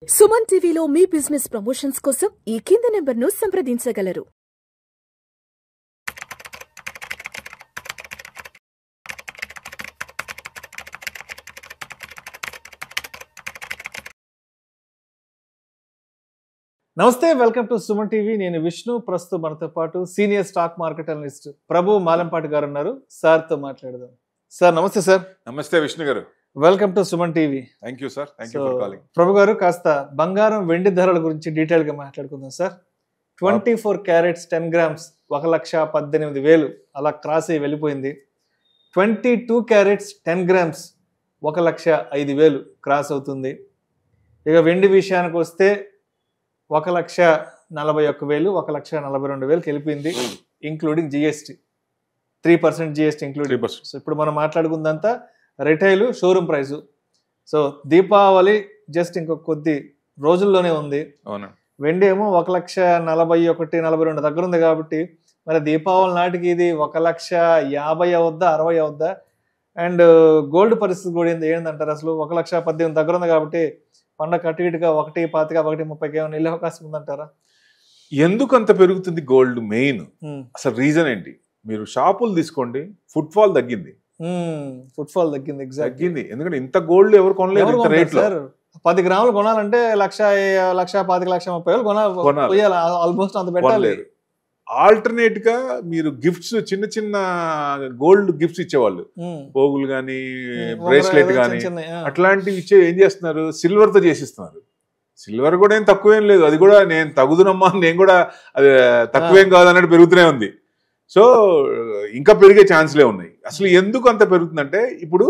సుమన్ టీవీలో మీ business promotions కోసం ఈ కింది నెంబర్ను సంప్రదించగలరు. నమస్తే, వెల్కమ్ టు సుమన్ టీవీ. నేను విష్ణు. ప్రస్తుతం మనతో పాటు సీనియర్ స్టాక్ మార్కెట్ అనలిస్ట్ ప్రభు మాలంపాటి గారు ఉన్నారు. సార్తో మాట్లాడదాం. సార్ నమస్తే. సార్ నమస్తే విష్ణు గారు. Welcome to Suman TV. Thank you sir. Thank you for calling. Prabhu గారు, కాస్త బంగారం వెండి ధరల గురించి డీటెయిల్ గా మాట్లాడుకుందాం సార్. 24 క్యారెట్స్ 10 గ్రామ్స్ 1,18,000 అలా క్రాస్ అయ్యి వెళ్ళిపోయింది. 22 క్యారెట్స్ 10 గ్రామ్స్ 1,05,000 క్రాస్ అవుతుంది. ఇక వెండి విషయానికి వస్తే 1,41,000 1,42,000 వెళ్ళిపోయింది, including GST. 3% GST including. So ఇప్పుడు మనం మాట్లాడుకుందంతా retail showroom price. So Deepavali just ఇంకొక కొద్ది రోజుల్లోనే ఉంది. అవునా. వెండి ఏమో 1,41,42 దగ్గర ఉంది కాబట్టి మరి దీపావళి నాటికి ఇది 1,50,000 అవుద్దా 60 అవుద్దా? అండ్ గోల్డ్ పరిస్థితి కూడా ఏంటంటారు అసలు? 1,18,000 దగ్గర ఉంది కాబట్టి పండగ కట్టి ఇటుగా 1,25,000 1,30,000 ఏమైనా వెళ్ళే అవకాశం ఉందంటారా? ఎందుకు అంత పెరుగుతుంది గోల్డ్? మెయిన్ అసలు రీజన్ ఏంటి? మీరు షాపులు తీసుకోండి, ఫుట్ఫాల్ తగ్గింది. ఫుట్ఫాల్ తగ్గింది, తగ్గింది. ఎందుకంటే ఇంత గోల్డ్ ఎవరు కొనలేదు ఇంత రేట్ లో. 10 గ్రాములు కొనాలంటే 1,25,000 1,30,000 ఆల్మోస్ట్ అంత పెట్టాలి. ఆల్టర్నేట్ గా మీరు గిఫ్ట్స్, చిన్న చిన్న గోల్డ్ గిఫ్ట్స్ ఇచ్చేవాళ్ళు, పోగులు గానీ బ్రేస్లెట్ గానీ అట్లాంటివి ఇచ్చే ఏం చేస్తున్నారు? సిల్వర్ తో చేసిస్తున్నారు. సిల్వర్ కూడా ఏం తక్కువేం లేదు, అది కూడా నేను తగుదునమ్మా, నేను కూడా అది తక్కువేం కాదు అన్నట్టు పెరుగుతూనే ఉంది. సో ఇంకా పెరిగే ఛాన్స్లే ఉన్నాయి. అసలు ఎందుకు అంత పెరుగుతుందంటే ఇప్పుడు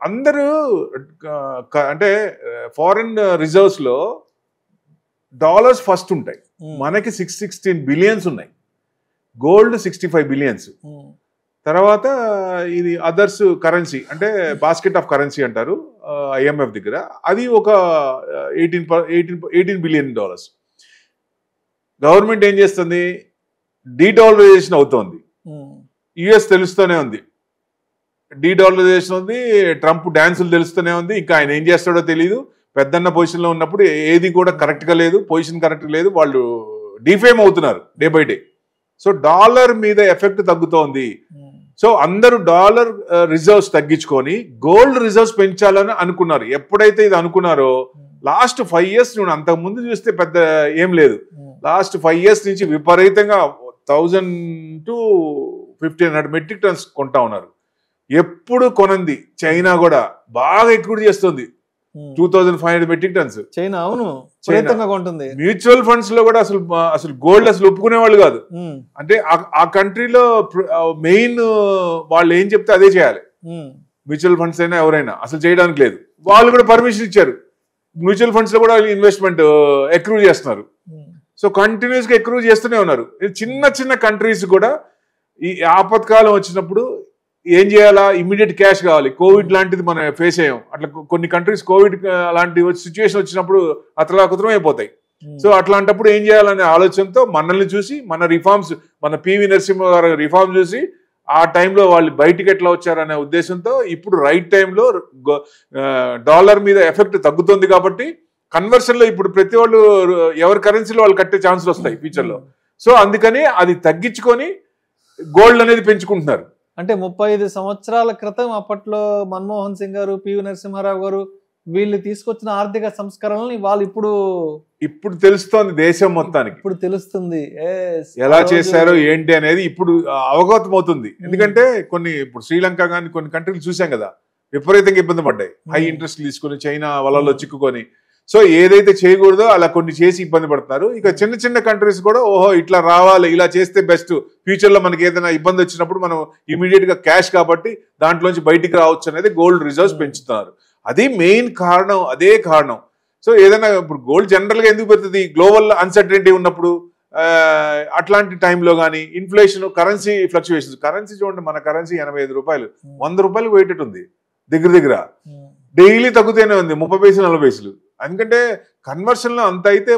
అందరూ అంటే ఫారెన్ రిజర్వ్స్ లో డాలర్స్ ఫస్ట్ ఉంటాయి. మనకి 616 బిలియన్స్ ఉన్నాయి, గోల్డ్ 65 బిలియన్స్. తర్వాత ఇది అదర్స్ కరెన్సీ అంటే బాస్కెట్ ఆఫ్ కరెన్సీ అంటారు IMF దగ్గర, అది ఒక 18 బిలియన్ డాలర్స్. గవర్నమెంట్ ఏం చేస్తుంది? డీడాలరైజేషన్ అవుతోంది. యుఎస్ తెలుస్తూనే ఉంది, డీడాలరైజేషన్ ఉంది. ట్రంప్ డాన్సులు తెలుస్తూనే ఉంది. ఇంకా ఆయన ఏం చేస్తాడో తెలియదు. పెద్దన్న పొజిషన్లో ఉన్నప్పుడు ఏది కూడా కరెక్ట్గా లేదు, పొజిషన్ కరెక్ట్ లేదు. వాళ్ళు డిఫేమ్ అవుతున్నారు day by day. So dollar మీద ఎఫెక్ట్ తగ్గుతోంది. సో అందరూ డాలర్ రిజర్వ్స్ తగ్గించుకొని గోల్డ్ రిజర్వ్స్ పెంచాలని అనుకున్నారు. ఎప్పుడైతే ఇది అనుకున్నారో లాస్ట్ 5 years నేను అంతకుముందు చూస్తే పెద్ద ఏం లేదు. లాస్ట్ 5 years నుంచి విపరీతంగా 1,000 to 1,500 మెట్రిక్ టన్స్ కొంటా ఉన్నారు. ఎప్పుడు కొనంది చైనా కూడా బాగా ఎక్కువ చేస్తుంది, 2,500 మెట్రిక్ టన్స్ చైనా. అవును, కొంటుంది. మ్యూచువల్ ఫండ్స్ లో కూడా అసలు గోల్డ్ అసలు ఒప్పుకునే వాళ్ళు కాదు. అంటే ఆ కంట్రీలో మెయిన్ వాళ్ళు ఏం చెప్తే అదే చేయాలి. మ్యూచువల్ ఫండ్స్ అయినా ఎవరైనా అసలు చేయడానికి లేదు. వాళ్ళు కూడా పర్మిషన్ ఇచ్చారు. మ్యూచువల్ ఫండ్స్ లో కూడా ఇన్వెస్ట్మెంట్ ఎక్రూ చేస్తున్నారు. సో కంటిన్యూస్ గా ఎక్రూ చేస్తూనే ఉన్నారు. చిన్న చిన్న కంట్రీస్ కూడా ఈ ఆపత్కాలం వచ్చినప్పుడు ఏం చేయాలా? ఇమ్మీడియట్ క్యాష్ కావాలి. కోవిడ్ లాంటిది మనం ఫేస్ అయ్యాం. అట్లా కొన్ని కంట్రీస్ కోవిడ్ లాంటి సిచ్యువేషన్ వచ్చినప్పుడు అతలాకుతలం అయిపోతాయి. సో అట్లాంటప్పుడు ఏం చేయాలనే ఆలోచనతో మనల్ని చూసి, మన రిఫార్మ్స్, మన పివి నరసింహ గారు రిఫార్మ్ చూసి ఆ టైంలో వాళ్ళు బయటికి ఎట్లా వచ్చారనే ఉద్దేశంతో ఇప్పుడు రైట్ టైంలో డాలర్ మీద ఎఫెక్ట్ తగ్గుతుంది కాబట్టి కన్వర్షన్ లో ఇప్పుడు ప్రతి వాళ్ళు ఎవరి కరెన్సీలో వాళ్ళు కట్టే ఛాన్సులు వస్తాయి ఫ్యూచర్ లో. సో అందుకని అది తగ్గించుకొని గోల్డ్ అనేది పెంచుకుంటున్నారు. అంటే 35 సంవత్సరాల క్రితం అప్పట్లో మన్మోహన్ సింగ్ గారు, పివి నరసింహారావు గారు వీళ్ళు తీసుకొచ్చిన ఆర్థిక సంస్కరణల్ని వాళ్ళు ఇప్పుడు తెలుస్తోంది దేశం మొత్తానికి. ఇప్పుడు తెలుస్తుంది ఎలా చేశారో ఏంటి అనేది ఇప్పుడు అవగతం అవుతుంది. ఎందుకంటే ఇప్పుడు శ్రీలంక కానీ కొన్ని కంట్రీలు చూసాం కదా, విపరీతంగా ఇబ్బంది పడ్డాయి. హై ఇంట్రెస్ట్ తీసుకొని చైనా వలలో చిక్కుకొని. సో ఏదైతే చేయకూడదో అలా కొన్ని చేసి ఇబ్బంది పడుతున్నారు. ఇక చిన్న చిన్న కంట్రీస్ కూడా ఓహో ఇట్లా రావాలి, ఇలా చేస్తే బెస్ట్, ఫ్యూచర్ లో మనకి ఏదైనా ఇబ్బంది వచ్చినప్పుడు మనం ఇమీడియట్ గా క్యాష్ కాబట్టి దాంట్లోంచి బయటికి రావచ్చు అనేది గోల్డ్ రిజర్వ్స్ పెంచుతున్నారు. అది మెయిన్ కారణం, అదే కారణం. సో ఏదైనా ఇప్పుడు గోల్డ్ జనరల్ గా ఎందుకు పెడుతుంది? గ్లోబల్ అన్సర్టనిటీ ఉన్నప్పుడు, అట్లాంటి టైంలో కానీ ఇన్ఫ్లేషన్, కరెన్సీ ఫ్లక్చువేషన్స్. కరెన్సీ చూడండి, మన కరెన్సీ 85 రూపాయలు, 100 రూపాయలు వెయిటెడ్ ఉంది దగ్గర డైలీ తగ్గుతూనే ఉంది, 30 పైసలు 40 పైసలు. ఎందుకంటే కన్వర్షన్ లో అంత అయితే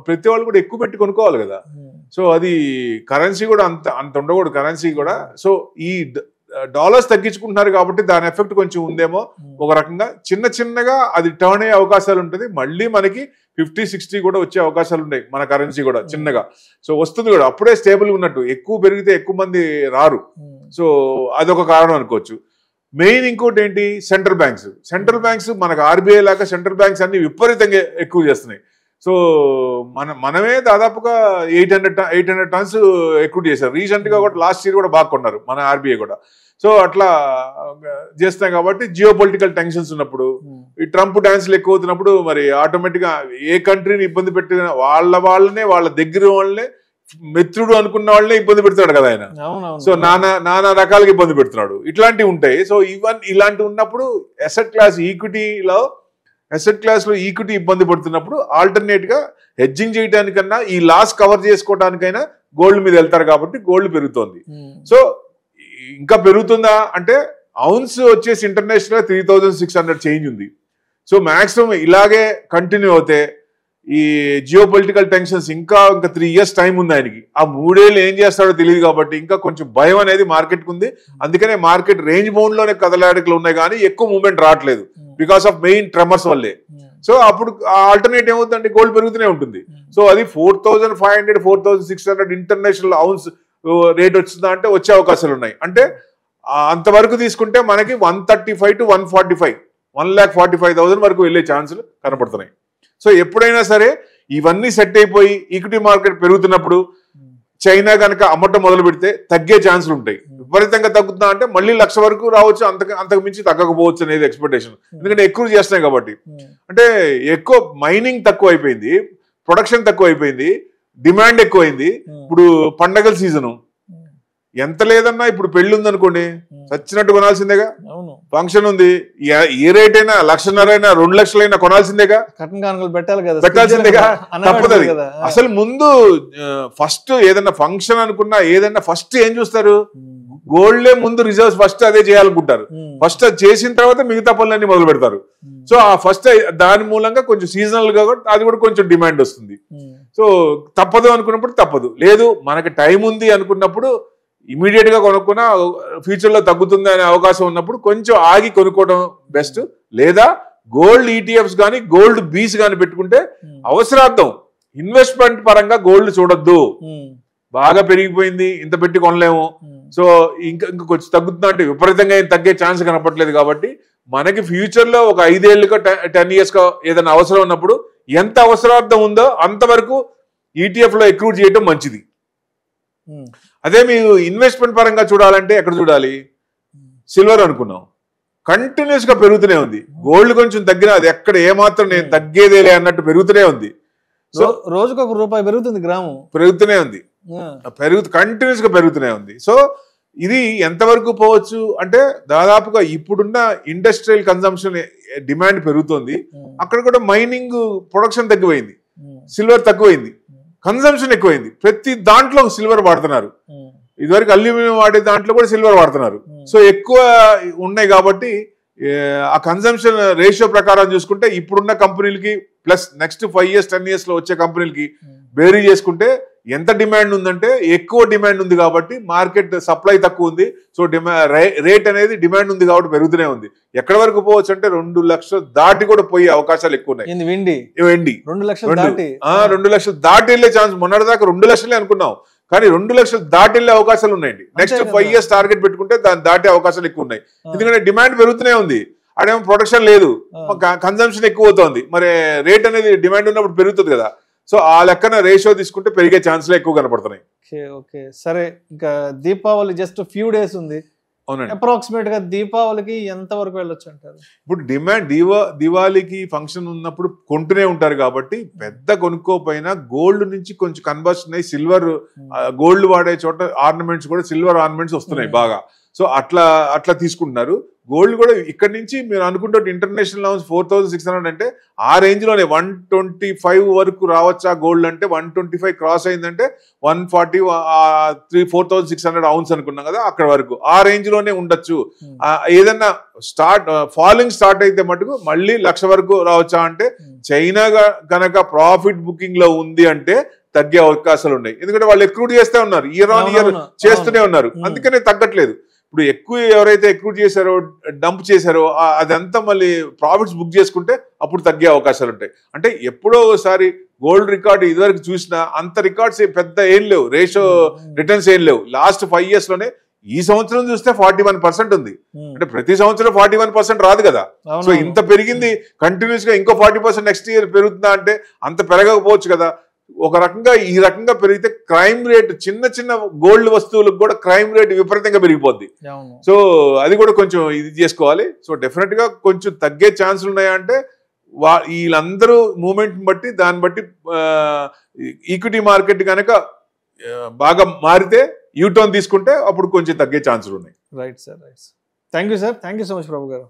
ప్రతి వాళ్ళు కూడా ఎక్కువ పెట్టి కొనుక్కోవాలి కదా. సో అది కరెన్సీ కూడా అంత ఉండకూడదు కరెన్సీ కూడా. సో ఈ డాలర్స్ తగ్గించుకుంటున్నారు కాబట్టి దాని ఎఫెక్ట్ కొంచెం ఉందేమో ఒక రకంగా. చిన్నగా అది టర్న్ అయ్యే అవకాశాలు ఉంటుంది. మళ్ళీ మనకి 50-60 కూడా వచ్చే అవకాశాలు ఉన్నాయి మన కరెన్సీ కూడా చిన్నగా. సో వస్తుంది కూడా, అప్పుడే స్టేబుల్ ఉన్నట్టు. ఎక్కువ పెరిగితే ఎక్కువ మంది రారు. సో అదొక కారణం అనుకోవచ్చు. మెయిన్ ఇంకోటి ఏంటి, సెంట్రల్ బ్యాంక్స్ మనకు ఆర్బీఐ లాగా సెంట్రల్ బ్యాంక్స్ అన్ని విపరీతంగా ఎక్కువ చేస్తున్నాయి. సో మనమే దాదాపుగా 800 టన్స్ ఎక్కువ చేశారు రీసెంట్ గా కూడా. లాస్ట్ ఇయర్ కూడా బాగా కొన్నారు మన ఆర్బీఐ కూడా. సో అట్లా చేస్తున్నాయి కాబట్టి జియో పొలిటికల్ టెన్షన్స్ ఉన్నప్పుడు, ఈ ట్రంప్ డాన్స్లు ఎక్కువ అవుతున్నప్పుడు మరి ఆటోమేటిక్ గా ఏ కంట్రీని ఇబ్బంది పెట్టిన వాళ్ళనే వాళ్ళ దగ్గర వాళ్ళనే మిత్రుడు అనుకున్న వాళ్ళనే ఇబ్బంది పెడుతున్నాడు కదా ఆయన. సో నానా రకాలుగా ఇబ్బంది పెడుతున్నాడు. ఇట్లాంటివి ఉంటాయి. సో ఇలాంటివి ఉన్నప్పుడు అసెట్ క్లాస్ లో ఈక్విటీ ఇబ్బంది పడుతున్నప్పుడు ఆల్టర్నేట్ గా హెడ్జింగ్ చేయడానికన్నా ఈ లాస్ కవర్ చేసుకోవడానికైనా గోల్డ్ మీద వెళ్తారు కాబట్టి గోల్డ్ పెరుగుతోంది. సో ఇంకా పెరుగుతుందా అంటే ఔన్స్ వచ్చేసి ఇంటర్నేషనల్ 3600 చేంజ్ ఉంది. సో మాక్సిమం ఇలాగే కంటిన్యూ అవుతే ఈ జియో పొలిటికల్ టెన్షన్స్ ఇంకా 3 years టైం ఉంది ఆయనకి. ఆ 3 ఏళ్ళు ఏం చేస్తాడో తెలియదు కాబట్టి ఇంకా కొంచెం భయం అనేది మార్కెట్కి ఉంది. అందుకనే మార్కెట్ రేంజ్ బౌండ్ లోనే కదలాడికలు ఉన్నాయి కానీ ఎక్కువ మూవ్మెంట్ రావట్లేదు బికాస్ ఆఫ్ మెయిన్ ట్రెమర్స్ వల్లే. సో అప్పుడు ఆల్టర్నేట్ ఏమవుతుందంటే గోల్డ్ పెరుగుతూనే ఉంటుంది. సో అది 4500 4600 ఇంటర్నేషనల్ ఔన్స్ రేట్ వచ్చిందా అంటే వచ్చే అవకాశాలు ఉన్నాయి. అంటే అంతవరకు తీసుకుంటే మనకి 135 to 145 1,45,000 వరకు వెళ్ళే ఛాన్సులు కనపడుతున్నాయి. సో ఎప్పుడైనా సరే ఇవన్నీ సెట్ అయిపోయి ఈక్విటీ మార్కెట్ పెరుగుతున్నప్పుడు చైనా కనుక అమ్మటం మొదలు పెడితే తగ్గే ఛాన్సులు ఉంటాయి. విపరీతంగా తగ్గుతుందా అంటే మళ్ళీ 1,00,000 వరకు రావచ్చు, అంతకు మించి తగ్గకపోవచ్చు అనేది ఎక్స్పెక్టేషన్. ఎందుకంటే ఎక్కువ చేస్తున్నాయి కాబట్టి. అంటే ఎక్కువ మైనింగ్ తక్కువ అయిపోయింది, ప్రొడక్షన్ తక్కువ అయిపోయింది, డిమాండ్ ఎక్కువైంది. ఇప్పుడు పండగల సీజను ఎంత లేదన్నా ఇప్పుడు పెళ్లి ఉందనుకోండి చచ్చినట్టు కొనాల్సిందేగా. ఫంక్షన్ ఉంది, ఏ రేట్ అయినా 1,00,000 2 లక్షలైనా కొనాల్సిందేగా, పెట్టాల్సిందేగా, తప్పదు. అసలు ముందు ఫస్ట్ ఏదన్నా ఫంక్షన్ అనుకున్నా ఏదన్నా ఫస్ట్ ఏం చూస్తారు, గోల్డే ముందు రిజర్వ్స్ ఫస్ట్ అదే చేయాలనుకుంటారు. ఫస్ట్ అది చేసిన తర్వాత మిగతా పనులన్నీ మొదలు పెడతారు. సో ఆ ఫస్ట్ దాని మూలంగా కొంచెం సీజనల్ గా అది కూడా కొంచెం డిమాండ్ వస్తుంది. సో తప్పదు అనుకున్నప్పుడు తప్పదు, లేదు మనకి టైం ఉంది అనుకున్నప్పుడు ఇమీడియట్ గా కొనుక్కున్నా ఫ్యూచర్ లో తగ్గుతుంది అనే అవకాశం ఉన్నప్పుడు కొంచెం ఆగి కొనుక్కోవడం బెస్ట్. లేదా గోల్డ్ ఈటీఎఫ్స్ కానీ గోల్డ్ బీస్ కానీ పెట్టుకుంటే అవసరార్థం ఇన్వెస్ట్మెంట్ పరంగా గోల్డ్ చూడొద్దు. బాగా పెరిగిపోయింది ఇంత పెట్టి కొనలేము, సో ఇంకా కొంచెం తగ్గుతుందా అంటే విపరీతంగా ఏం తగ్గే ఛాన్స్ కనపట్లేదు. కాబట్టి మనకి ఫ్యూచర్ లో ఒక 5 ఏళ్ళకో 10 years కో ఏదైనా అవసరం ఉన్నప్పుడు ఎంత అవసరార్థం ఉందో అంతవరకు ఈటీఎఫ్ లో అక్రూట్ చేయడం మంచిది. అదే మీరు ఇన్వెస్ట్మెంట్ పరంగా చూడాలంటే ఎక్కడ చూడాలి, సిల్వర్ అనుకున్నాం కంటిన్యూస్ గా పెరుగుతూనే ఉంది. గోల్డ్ కొంచెం తగ్గినా అది ఎక్కడ ఏమాత్రం నేను తగ్గేదేలే అన్నట్టు పెరుగుతూనే ఉంది. సో రోజుకు ₹1 పెరుగుతుంది, గ్రాము పెరుగుతూనే ఉంది, కంటిన్యూస్ గా పెరుగుతూనే ఉంది. సో ఇది ఎంతవరకు పోవచ్చు అంటే దాదాపుగా ఇప్పుడున్న ఇండస్ట్రియల్ కన్సంప్షన్ డిమాండ్ పెరుగుతుంది, అక్కడ కూడా మైనింగ్ ప్రొడక్షన్ తగ్గిపోయింది, సిల్వర్ తక్కువైంది, కన్సంప్షన్ ఎక్కువైంది. ప్రతి దాంట్లో సిల్వర్ వాడుతున్నారు. ఇదివరకు అల్యూమినియం వాడే దాంట్లో కూడా సిల్వర్ వాడుతున్నారు. సో ఎక్కువ ఉన్నాయి కాబట్టి ఆ కన్సంప్షన్ రేషియో ప్రకారం చూసుకుంటే ఇప్పుడున్న కంపెనీలకి ప్లస్ నెక్స్ట్ 5 years 10 years లో వచ్చే కంపెనీలకి బేరీ చేసుకుంటే ఎంత డిమాండ్ ఉందంటే ఎక్కువ డిమాండ్ ఉంది కాబట్టి మార్కెట్ సప్లై తక్కువ ఉంది. సో రేట్ అనేది డిమాండ్ ఉంది కాబట్టి పెరుగుతూనే ఉంది. ఎక్కడి వరకు పోవచ్చు అంటే 2 లక్షలు దాటి కూడా పోయే అవకాశాలు ఎక్కువ ఉన్నాయి. వెండి 2 లక్షలు దాటి వెళ్ళే ఛాన్స్, మొన్నటిదాకా 2 లక్షలే అనుకున్నాం కానీ 2 లక్షలు దాటి వెళ్ళే అవకాశాలు ఉన్నాయండి. నెక్స్ట్ 5 years టార్గెట్ పెట్టుకుంటే దాన్ని దాటే అవకాశాలు ఎక్కువ ఉన్నాయి. ఎందుకంటే డిమాండ్ పెరుగుతూనే ఉంది, అదేమో ప్రొడక్షన్ లేదు, కన్సంప్షన్ ఎక్కువ అవుతుంది. మరి రేట్ అనేది డిమాండ్ ఉన్నప్పుడు పెరుగుతుంది కదా. సో ఆ లెక్కన రేషియో తీసుకుంటే పెరిగే ఛాన్స్లే ఎక్కువ కనపడుతున్నాయి. ఓకే సరే, ఇంకా దీపావళి జస్ట్ ఫ్యూ డేస్ ఉంది. అవునండి, అప్రాక్సిమేట్ గా దీపావళికి ఎంత వరకు వెళ్ళొచ్చు అంటారు? ఇప్పుడు డిమాండ్ దివాళీకి ఫంక్షన్ ఉన్నప్పుడు కొంటూనే ఉంటారు కాబట్టి పెద్ద కొనుక్కోపోయినా గోల్డ్ నుంచి కొంచెం కన్వర్షన్ అయ్యి సిల్వర్, గోల్డ్ వాడే చోట ఆర్నమెంట్స్ కూడా సిల్వర్ ఆర్నమెంట్స్ వస్తున్నాయి బాగా. సో అట్లా తీసుకుంటున్నారు. గోల్డ్ కూడా ఇక్కడ నుంచి మీరు అనుకుంటే ఇంటర్నేషనల్ లెవెల్స్ 4600 అంటే ఆ రేంజ్ లోనే 125 వరకు రావచ్చా గోల్డ్ అంటే 125 క్రాస్ అయిందంటే 140 4600 ఔన్స్ అనుకున్నాం కదా, అక్కడ వరకు ఆ రేంజ్ లోనే ఉండొచ్చు. ఏదన్నా ఫాలింగ్ స్టార్ట్ అయితే మటుకు మళ్ళీ 1,00,000 వరకు రావచ్చా అంటే చైనా కనుక ప్రాఫిట్ బుకింగ్ లో ఉంది అంటే తగ్గే అవకాశాలు ఉన్నాయి. ఎందుకంటే వాళ్ళు ఎక్రూట్ చేస్తే ఉన్నారు, ఇయర్ ఆన్ ఇయర్ చేస్తూనే ఉన్నారు, అందుకనే తగ్గట్లేదు. ఇప్పుడు ఎక్కువ ఎవరైతే ఎక్రూట్ చేశారో డంప్ చేశారో అదంతా మళ్ళీ ప్రాఫిట్స్ బుక్ చేసుకుంటే అప్పుడు తగ్గే అవకాశాలు ఉంటాయి. అంటే ఎప్పుడో ఒకసారి గోల్డ్ రికార్డు ఇదివరకు చూసినా అంత రికార్డ్స్ పెద్ద ఏం లేవు, రేషియో రిటర్న్స్ ఏం లేవు. లాస్ట్ 5 years లోనే ఈ సంవత్సరం చూస్తే 41% ఉంది. అంటే ప్రతి సంవత్సరం 41% రాదు కదా. సో ఇంత పెరిగింది కంటిన్యూస్ గా ఇంకో 40% నెక్స్ట్ ఇయర్ పెరుగుతుందా అంటే అంత పెరగకపోవచ్చు కదా. ఒక రకంగా ఈ రకంగా పెరిగితే క్రైమ్ రేట్ చిన్న చిన్న గోల్డ్ వస్తువులకు కూడా క్రైమ్ రేట్ విపరీతంగా పెరిగిపోద్ది. సో అది కూడా కొంచెం ఇది చేసుకోవాలి. సో డెఫినెట్ గా కొంచెం తగ్గే ఛాన్సులు ఉన్నాయా అంటే వీళ్ళందరూ మూమెంట్ బట్టి దాన్ని బట్టి ఈక్విటీ మార్కెట్ కనుక బాగా మారితే యూటర్న్ తీసుకుంటే అప్పుడు కొంచెం తగ్గే ఛాన్సులు ఉన్నాయి. Right sir, right. Thank you sir, thank you so much Prabhu గారు.